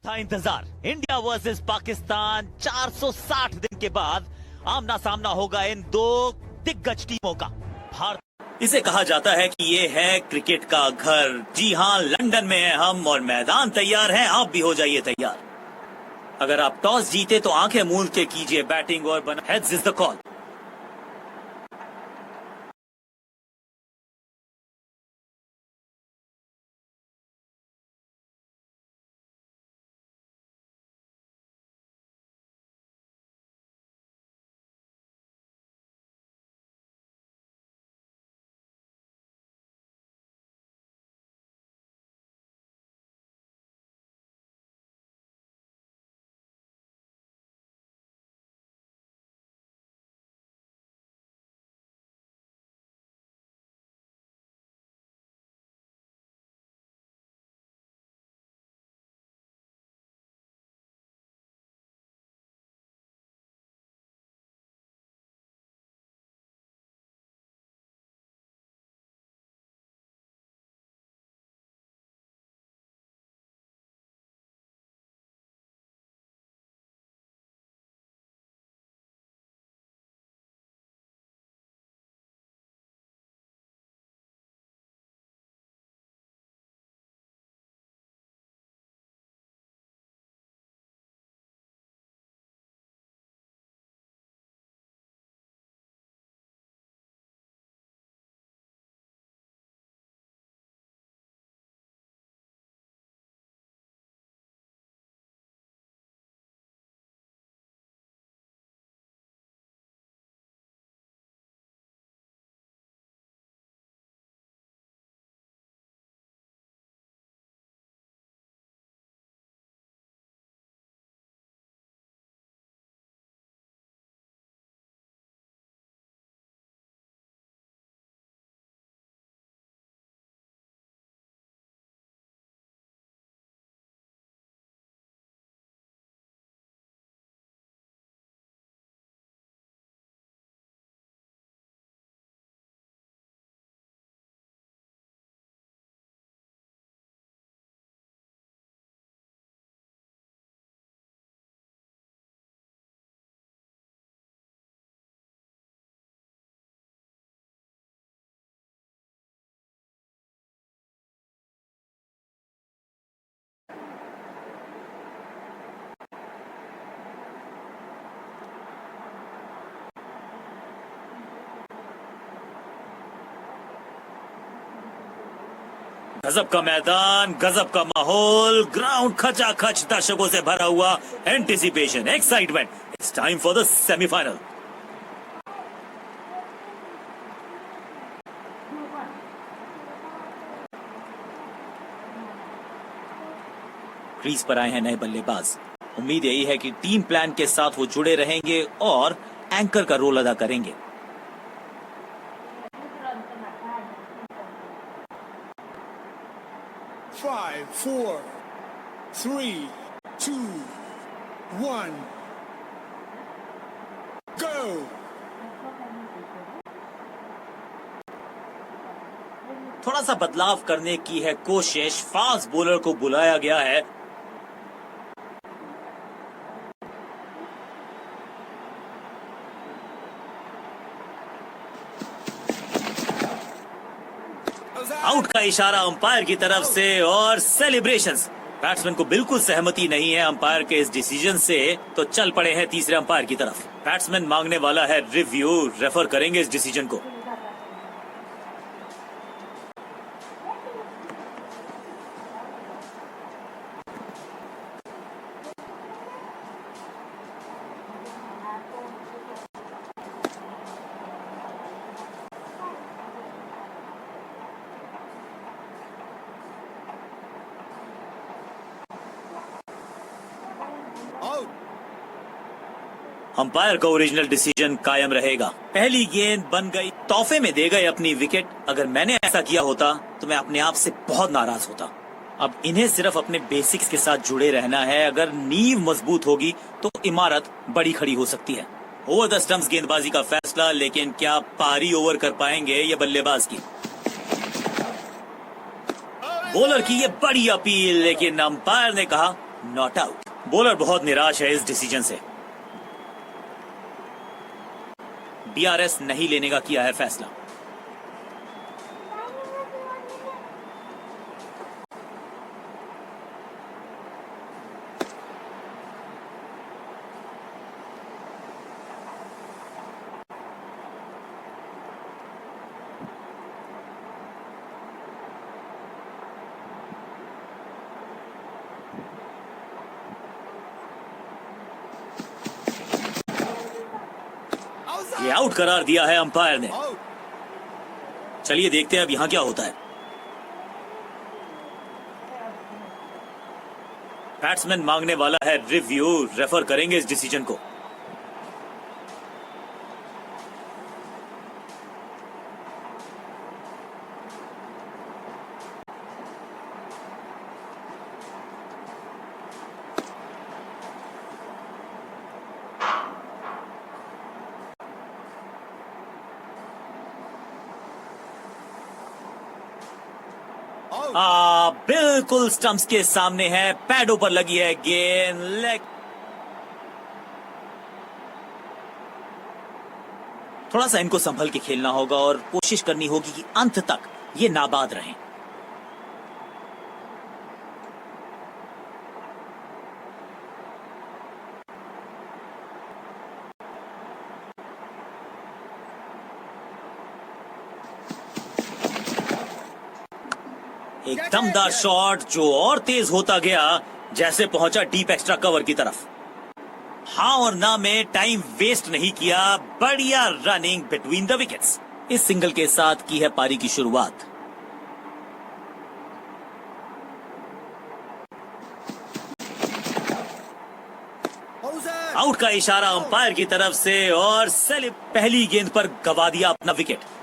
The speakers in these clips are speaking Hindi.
था इंतजार। इंडिया वर्सेस पाकिस्तान 460 दिन के बाद आमना सामना होगा इन दो दिग्गज टीमों का। भारत इसे कहा जाता है कि ये है क्रिकेट का घर। जी हाँ, लंदन में हैं हम और मैदान तैयार है, आप भी हो जाइए तैयार। अगर आप टॉस जीते तो आंखें मूंद के कीजिए बैटिंग और बना हेड्स इज द कॉल। गजब का मैदान, गजब का माहौल, ग्राउंड खचाखच दर्शकों से भरा हुआ, anticipation, excitement. It's time for the semifinal. Crease पर आए हैं नए बल्लेबाज। उम्मीद यही है कि टीम प्लान के साथ वो जुड़े रहेंगे और एंकर का रोल अदा करेंगे। Five, four, three, two, one, go! थोड़ा सा बदलाव करने की है कोशिश, फास्ट बॉलर को बुलाया गया है। आउट का इशारा अंपायर की तरफ से और सेलिब्रेशंस। बैट्समैन को बिल्कुल सहमति नहीं है अंपायर के इस डिसीजन से, तो चल पड़े हैं तीसरे अंपायर की तरफ। बैट्समैन मांगने वाला है रिव्यू, रेफर करेंगे इस डिसीजन को। अंपायर का ओरिजिनल डिसीजन कायम रहेगा। पहली गेंद बन गई, तोहफे में दे गए अपनी विकेट। अगर मैंने ऐसा किया होता तो मैं अपने आप से बहुत नाराज होता। अब इन्हें सिर्फ अपने बेसिक्स के साथ जुड़े रहना है। अगर नींव मजबूत होगी तो इमारत बड़ी खड़ी हो सकती है। ओवर द स्टंप्स गेंदबाजी का फैसला, लेकिन क्या पारी ओवर कर पाएंगे ये बल्लेबाज की। बॉलर की ये बड़ी अपील, लेकिन अंपायर ने कहा नॉट आउट। बॉलर बहुत निराश है इस डिसीजन से। डीआरएस नहीं लेने का किया है फैसला। ये आउट करार दिया है अंपायर ने। चलिए देखते हैं अब यहां क्या होता है। बैट्समैन मांगने वाला है रिव्यू, रेफर करेंगे इस डिसीजन को। बिल्कुल स्टंप्स के सामने है, पैडों पर लगी है गेंद। लेग। थोड़ा सा इनको संभल के खेलना होगा और कोशिश करनी होगी कि अंत तक ये नाबाद रहें। एक दमदार शॉट जो और तेज होता गया जैसे पहुंचा डीप एक्स्ट्रा कवर की तरफ। हाँ और ना में टाइम वेस्ट नहीं किया, बढ़िया रनिंग बिटवीन द विकेट्स। इस सिंगल के साथ की है पारी की शुरुआत। आउट का इशारा अंपायर की तरफ से और सेलिब पहली गेंद पर गवा दिया अपना विकेट।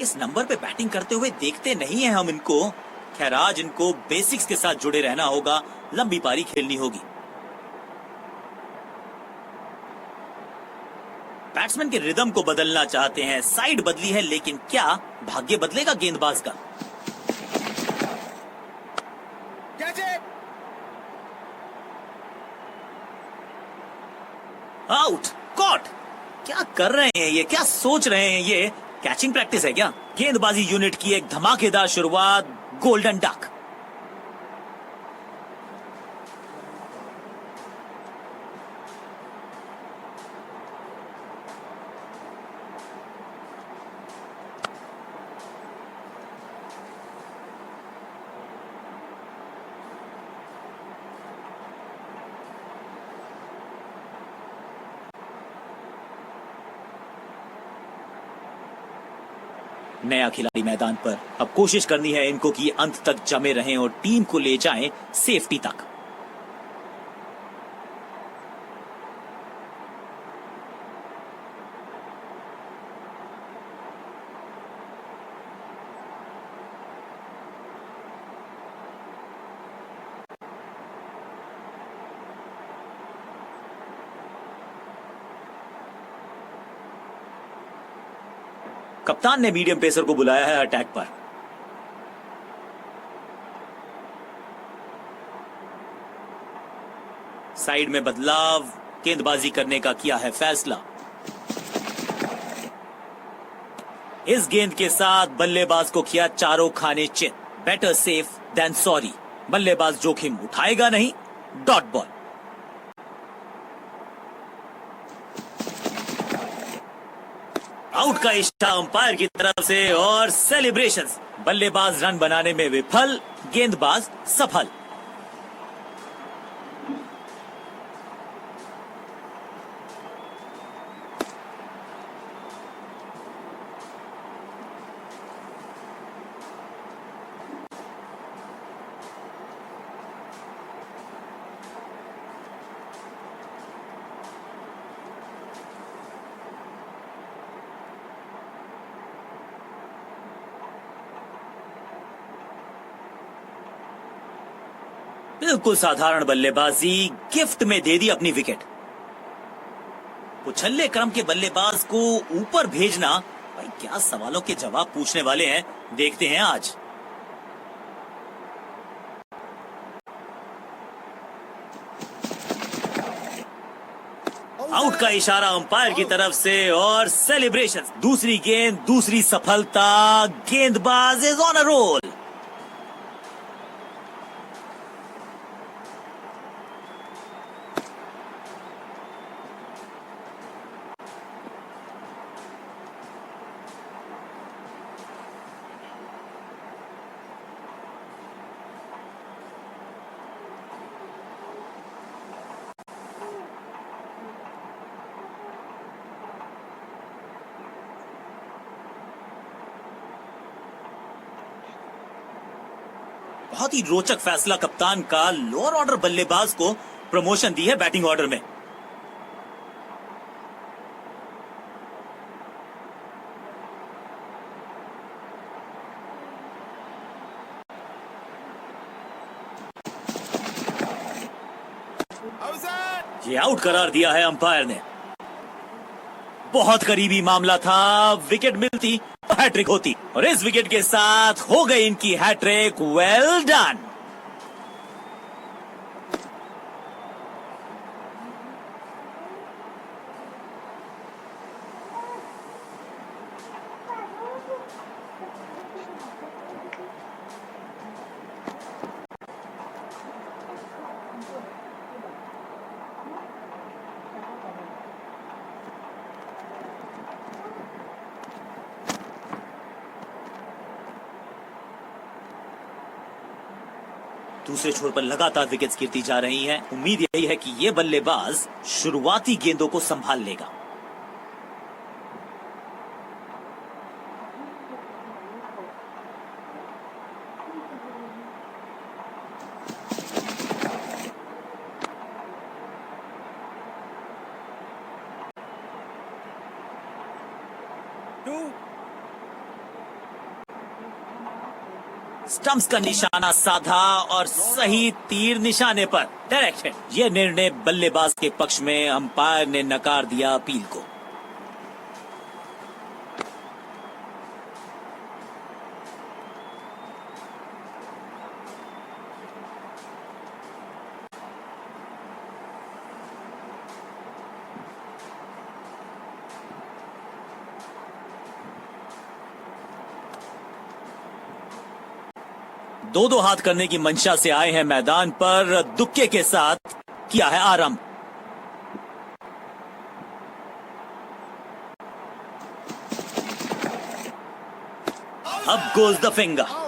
इस नंबर पे बैटिंग करते हुए देखते नहीं है हम इनको। खैर आज इनको बेसिक्स के साथ जुड़े रहना होगा, लंबी पारी खेलनी होगी। बैट्समैन के रिदम को बदलना चाहते हैं, साइड बदली है लेकिन क्या भाग्य बदलेगा गेंदबाज का? आउट। कॉट। क्या कर रहे हैं ये, क्या सोच रहे हैं ये? कैचिंग प्रैक्टिस है क्या? गेंदबाजी यूनिट की एक धमाकेदार शुरुआत, गोल्डन डक। नया खिलाड़ी मैदान पर, अब कोशिश करनी है इनको कि अंत तक जमे रहें और टीम को ले जाएं सेफ्टी तक। कप्तान ने मीडियम पेसर को बुलाया है अटैक पर। साइड में बदलाव, गेंदबाजी करने का किया है फैसला। इस गेंद के साथ बल्लेबाज को किया चारों खाने चित। Better safe than sorry. बल्लेबाज जोखिम उठाएगा नहीं। Dot ball. आउट का इशारा अंपायर की तरफ से और सेलिब्रेशंस। बल्लेबाज रन बनाने में विफल, गेंदबाज सफल। बिल्कुल साधारण बल्लेबाजी, गिफ्ट में दे दी अपनी विकेट। उछल्ले क्रम के बल्लेबाज को ऊपर भेजना, भाई क्या सवालों के जवाब पूछने वाले हैं, देखते हैं आज। आउट का इशारा अंपायर की तरफ से और सेलिब्रेशन। दूसरी गेंद, दूसरी सफलता, गेंदबाज इज ऑन अ रोल। बहुत ही रोचक फैसला कप्तान का, लोअर ऑर्डर बल्लेबाज को प्रमोशन दी है बैटिंग ऑर्डर में। ये आउट करार दिया है अंपायर ने। बहुत करीबी मामला था, विकेट मिलती तो हैट्रिक होती, और इस विकेट के साथ हो गई इनकी हैट्रिक। Well done. दूसरे छोर पर लगातार विकेट्स गिरती जा रही हैं। उम्मीद यही है कि ये बल्लेबाज शुरुआती गेंदों को संभाल लेगा। स्टंप्स का निशाना साधा और सही तीर निशाने पर डायरेक्ट है। यह निर्णय बल्लेबाज के पक्ष में, अंपायर ने नकार दिया अपील को। दो हाथ करने की मंशा से आए हैं मैदान पर, दुक्के के साथ किया है आरंभ। अब गोज द फिंगर।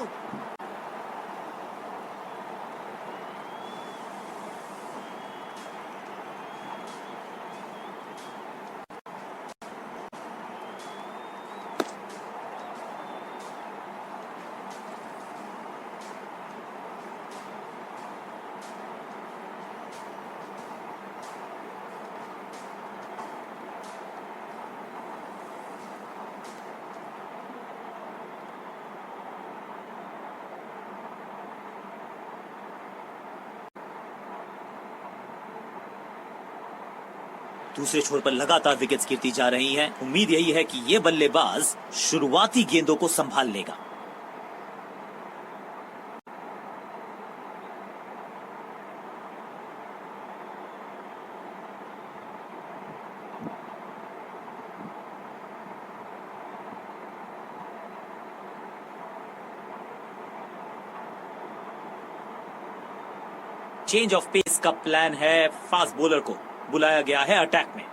दूसरे छोर पर लगातार विकेट्स गिरती जा रही हैं। उम्मीद यही है कि ये बल्लेबाज शुरुआती गेंदों को संभाल लेगा। चेंज ऑफ पेस का प्लान है, फास्ट बॉलर को बुलाया गया है अटैक में।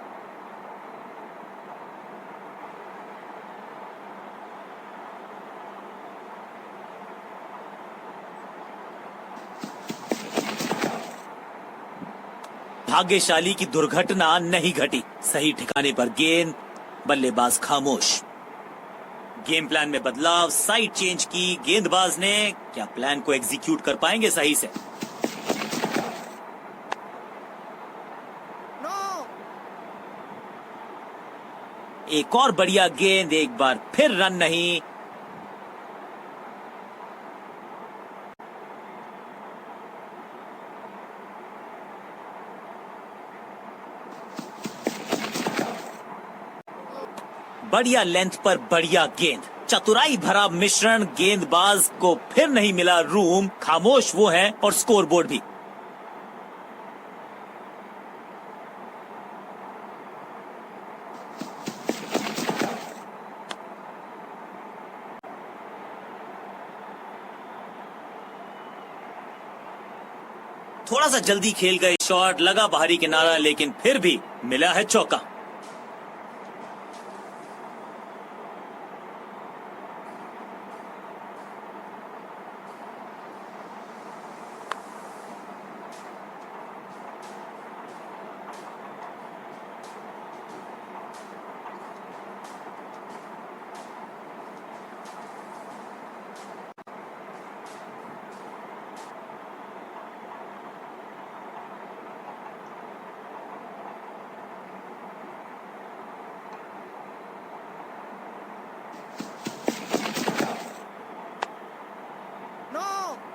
भाग्यशाली की दुर्घटना नहीं घटी, सही ठिकाने पर गेंद, बल्लेबाज खामोश। गेम प्लान में बदलाव, साइड चेंज की गेंदबाज ने। क्या प्लान को एग्जीक्यूट कर पाएंगे सही से? एक और बढ़िया गेंद, एक बार फिर रन नहीं। बढ़िया लेंथ पर बढ़िया गेंद, चतुराई भरा मिश्रण, गेंदबाज को फिर नहीं मिला रूम, खामोश वो है और स्कोरबोर्ड भी। थोड़ा सा जल्दी खेल गए शॉट, लगा बाहरी किनारा, लेकिन फिर भी मिला है चौका।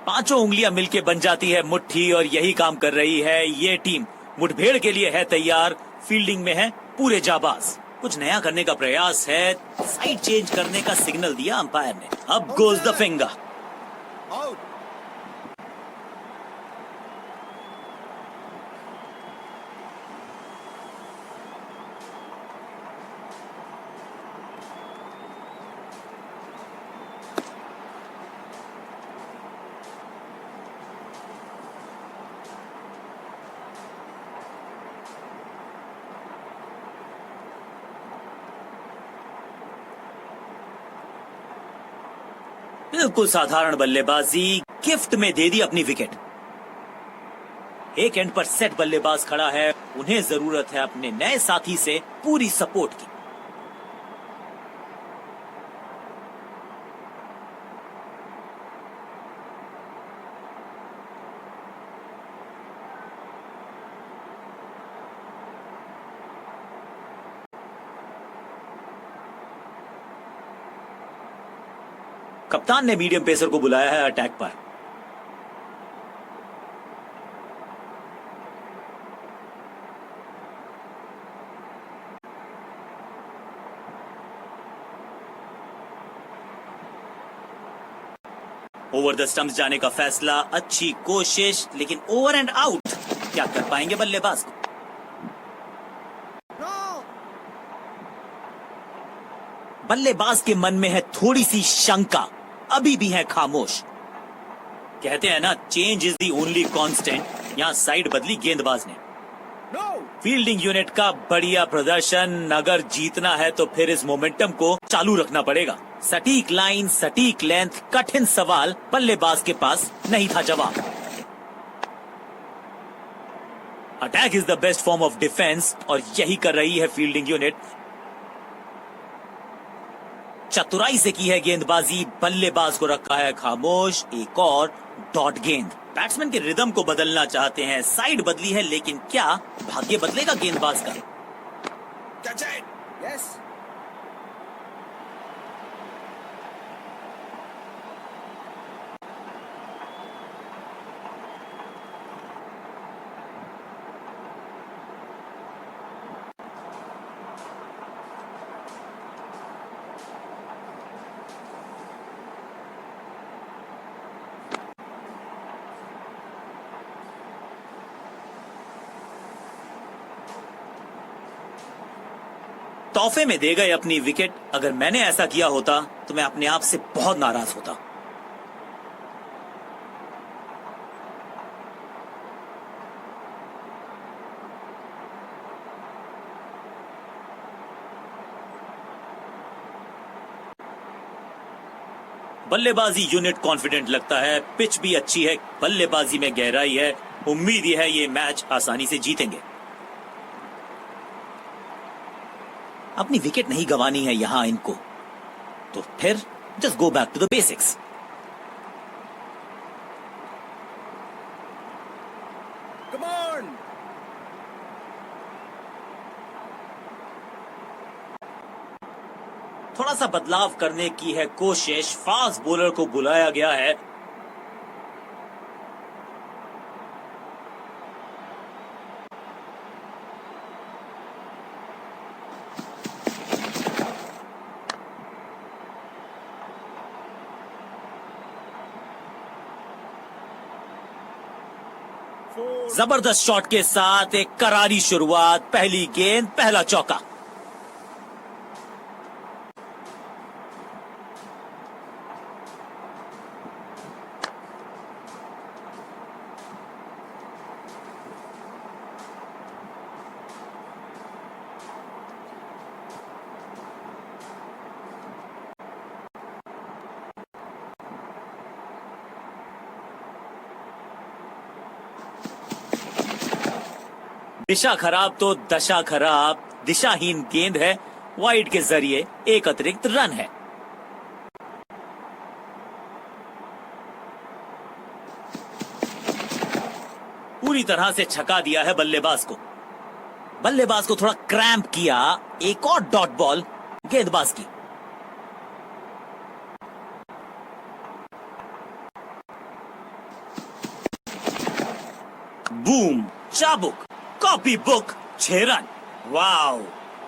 पांचों उंगलियां मिलके बन जाती है मुट्ठी, और यही काम कर रही है ये टीम। मुठभेड़ के लिए है तैयार, फील्डिंग में है पूरे जाबाज। कुछ नया करने का प्रयास है, साइड चेंज करने का सिग्नल दिया अंपायर ने। अब गोज द फिंगर। बिल्कुल साधारण बल्लेबाजी, गिफ्ट में दे दी अपनी विकेट। एक एंड पर सेट बल्लेबाज खड़ा है, उन्हें जरूरत है अपने नए साथी से पूरी सपोर्ट की। कप्तान ने मीडियम पेसर को बुलाया है अटैक पर। ओवर द स्टंप्स जाने का फैसला, अच्छी कोशिश, लेकिन ओवर एंड आउट। क्या कर पाएंगे बल्लेबाज को? बल्लेबाज के मन में है थोड़ी सी शंका, अभी भी है खामोश। कहते हैं ना, change is the only constant. यहां साइड बदली गेंदबाज ने। फील्डिंग यूनिट का बढ़िया प्रदर्शन, अगर जीतना है तो फिर इस मोमेंटम को चालू रखना पड़ेगा। सटीक लाइन, सटीक लेंथ, कठिन सवाल, बल्लेबाज के पास नहीं था जवाब। Attack is the best form of defence, और यही कर रही है फील्डिंग यूनिट। चतुराई से की है गेंदबाजी, बल्लेबाज को रखा है खामोश। एक और डॉट गेंद। बैट्समैन के रिदम को बदलना चाहते हैं, साइड बदली है, लेकिन क्या भाग्य बदलेगा गेंदबाज का? Yes. तोहफे में दे गए अपनी विकेट। अगर मैंने ऐसा किया होता तो मैं अपने आप से बहुत नाराज होता। बल्लेबाजी यूनिट कॉन्फिडेंट लगता है, पिच भी अच्छी है, बल्लेबाजी में गहराई है। उम्मीद है ये मैच आसानी से जीतेंगे। अपनी विकेट नहीं गंवानी है यहां इनको, तो फिर just go back to the basics. Come on. थोड़ा सा बदलाव करने की है कोशिश, फास्ट बॉलर को बुलाया गया है। 4. जबरदस्त शॉट के साथ एक करारी शुरुआत, पहली गेंद पहला चौका। दिशा खराब तो दशा खराब, दिशाहीन गेंद है, वाइड के जरिए एक अतिरिक्त रन है। पूरी तरह से छका दिया है बल्लेबाज को। बल्लेबाज को थोड़ा क्रैम्प किया, एक और डॉट बॉल गेंदबाज की। बूम, चाबुक, कॉपी बुक, 6 रन। वाओ,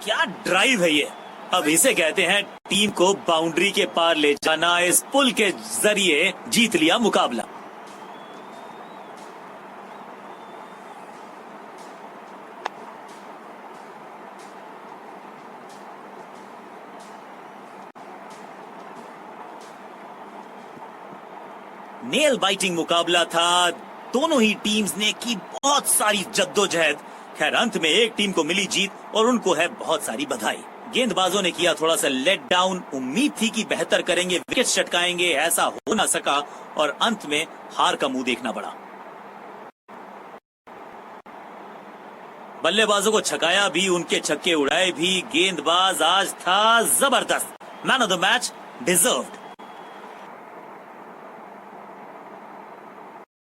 क्या ड्राइव है ये। अब इसे कहते हैं टीम को बाउंड्री के पार ले जाना। इस पुल के जरिए जीत लिया मुकाबला। नेल बाइटिंग मुकाबला था। दोनों ही टीम्स ने की बहुत सारी जद्दोजहद। खैर अंत में एक टीम को मिली जीत और उनको है बहुत सारी बधाई। गेंदबाजों ने किया थोड़ा सा लेट डाउन। उम्मीद थी कि बेहतर करेंगे, विकेट चटकाएंगे, ऐसा हो ना सका और अंत में हार का मुंह देखना पड़ा। बल्लेबाजों को छकाया भी, उनके छक्के उड़ाए भी। गेंदबाज आज था जबरदस्त। Man of the match deserved.